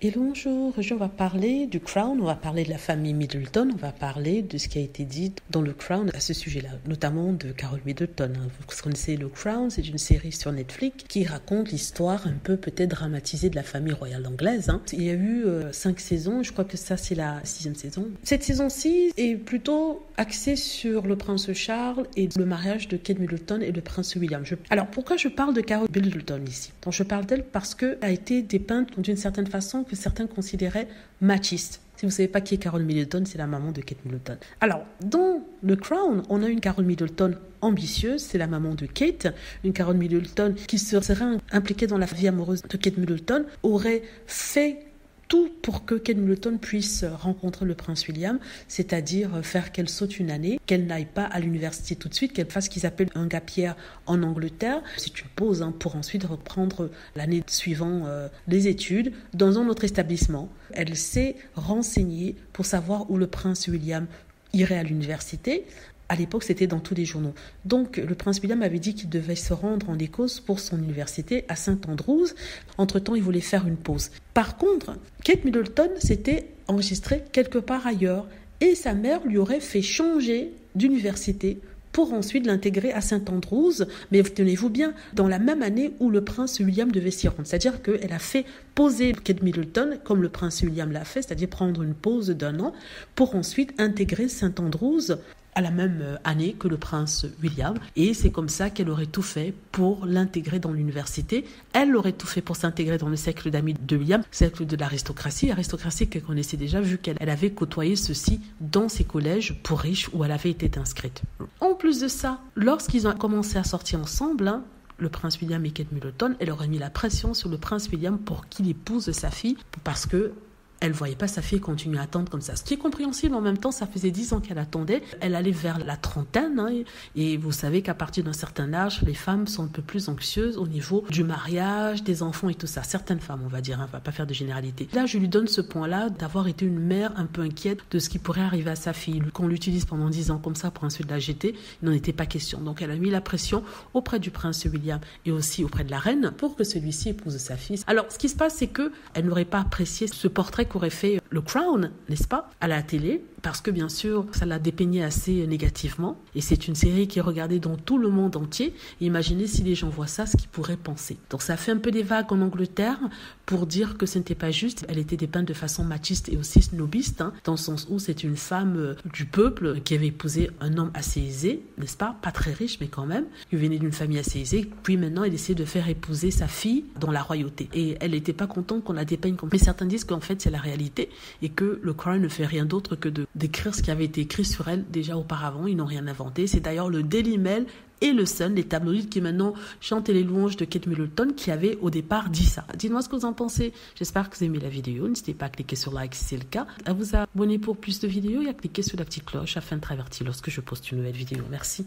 Et bonjour, aujourd'hui on va parler du Crown, on va parler de la famille Middleton, on va parler de ce qui a été dit dans le Crown à ce sujet-là, notamment de Carole Middleton. Vous connaissez le Crown, c'est une série sur Netflix qui raconte l'histoire un peu peut-être dramatisée de la famille royale anglaise. Il y a eu 5 saisons, je crois que ça c'est la 6e saison. Cette saison-ci est plutôt axée sur le prince Charles et le mariage de Kate Middleton et le prince William. Alors pourquoi je parle de Carole Middleton ici? Donc, je parle d'elle parce qu'elle a été dépeinte d'une certaine façon que certains considéraient machiste. Si vous ne savez pas qui est Carole Middleton, c'est la maman de Kate Middleton. Alors, dans le Crown, on a une Carole Middleton ambitieuse, c'est la maman de Kate. Une Carole Middleton qui serait impliquée dans la vie amoureuse de Kate Middleton, aurait fait tout pour que Kate Middleton puisse rencontrer le prince William, c'est-à-dire faire qu'elle saute une année, qu'elle n'aille pas à l'université tout de suite, qu'elle fasse ce qu'ils appellent un gap year en Angleterre. C'est une pause pour ensuite reprendre l'année suivant les études dans un autre établissement. Elle s'est renseignée pour savoir où le prince William irait à l'université. À l'époque, c'était dans tous les journaux. Donc, le prince William avait dit qu'il devait se rendre en Écosse pour son université à St Andrews. Entre-temps, il voulait faire une pause. Par contre, Kate Middleton s'était enregistrée quelque part ailleurs et sa mère lui aurait fait changer d'université pour ensuite l'intégrer à St Andrews, mais tenez-vous bien, dans la même année où le prince William devait s'y rendre. C'est-à-dire qu'elle a fait poser Kate Middleton, comme le prince William l'a fait, c'est-à-dire prendre une pause d'1 an, pour ensuite intégrer St Andrews à la même année que le prince William, et c'est comme ça qu'elle aurait tout fait pour l'intégrer dans l'université. Elle aurait tout fait pour s'intégrer dans le cercle d'amis de William, cercle de l'aristocratie qu'elle connaissait déjà vu qu'elle avait côtoyé ceci dans ses collèges pour riches où elle avait été inscrite. En plus de ça, lorsqu'ils ont commencé à sortir ensemble, le prince William et Kate Middleton, elle aurait mis la pression sur le prince William pour qu'il épouse sa fille, parce que elle ne voyait pas sa fille continuer à attendre comme ça. Ce qui est compréhensible, en même temps, ça faisait 10 ans qu'elle attendait. Elle allait vers la trentaine. Et vous savez qu'à partir d'un certain âge, les femmes sont un peu plus anxieuses au niveau du mariage, des enfants et tout ça. Certaines femmes, on va dire, on ne va pas faire de généralité. Là, je lui donne ce point-là d'avoir été une mère un peu inquiète de ce qui pourrait arriver à sa fille. Qu'on l'utilise pendant 10 ans comme ça pour ensuite la jeter, il n'en était pas question. Donc, elle a mis la pression auprès du prince William et aussi auprès de la reine pour que celui-ci épouse sa fille. Alors, ce qui se passe, c'est qu'elle n'aurait pas apprécié ce portrait qu'aurait fait le Crown, n'est-ce pas, à la télé, parce que bien sûr, ça l'a dépeigné assez négativement, et c'est une série qui est regardée dans tout le monde entier. Et imaginez si les gens voient ça, ce qu'ils pourraient penser. Donc ça fait un peu des vagues en Angleterre pour dire que ce n'était pas juste. Elle était dépeinte de façon machiste et aussi snobiste, dans le sens où c'est une femme du peuple qui avait épousé un homme assez aisé, n'est-ce pas, pas très riche, mais quand même, qui venait d'une famille assez aisée. Puis maintenant, elle essaie de faire épouser sa fille dans la royauté. Et elle n'était pas contente qu'on la dépeigne comme... Mais certains disent qu'en fait, c'est la réalité et que le Crown ne fait rien d'autre que d'écrire ce qui avait été écrit sur elle déjà auparavant. Ils n'ont rien inventé. C'est d'ailleurs le Daily Mail et le Sun, les tabloïds qui maintenant chantent les louanges de Kate Middleton, qui avait au départ dit ça. Dites-moi ce que vous en pensez. J'espère que vous aimez la vidéo. N'hésitez pas à cliquer sur like si c'est le cas, à vous abonner pour plus de vidéos et à cliquer sur la petite cloche afin d'être averti lorsque je poste une nouvelle vidéo. Merci.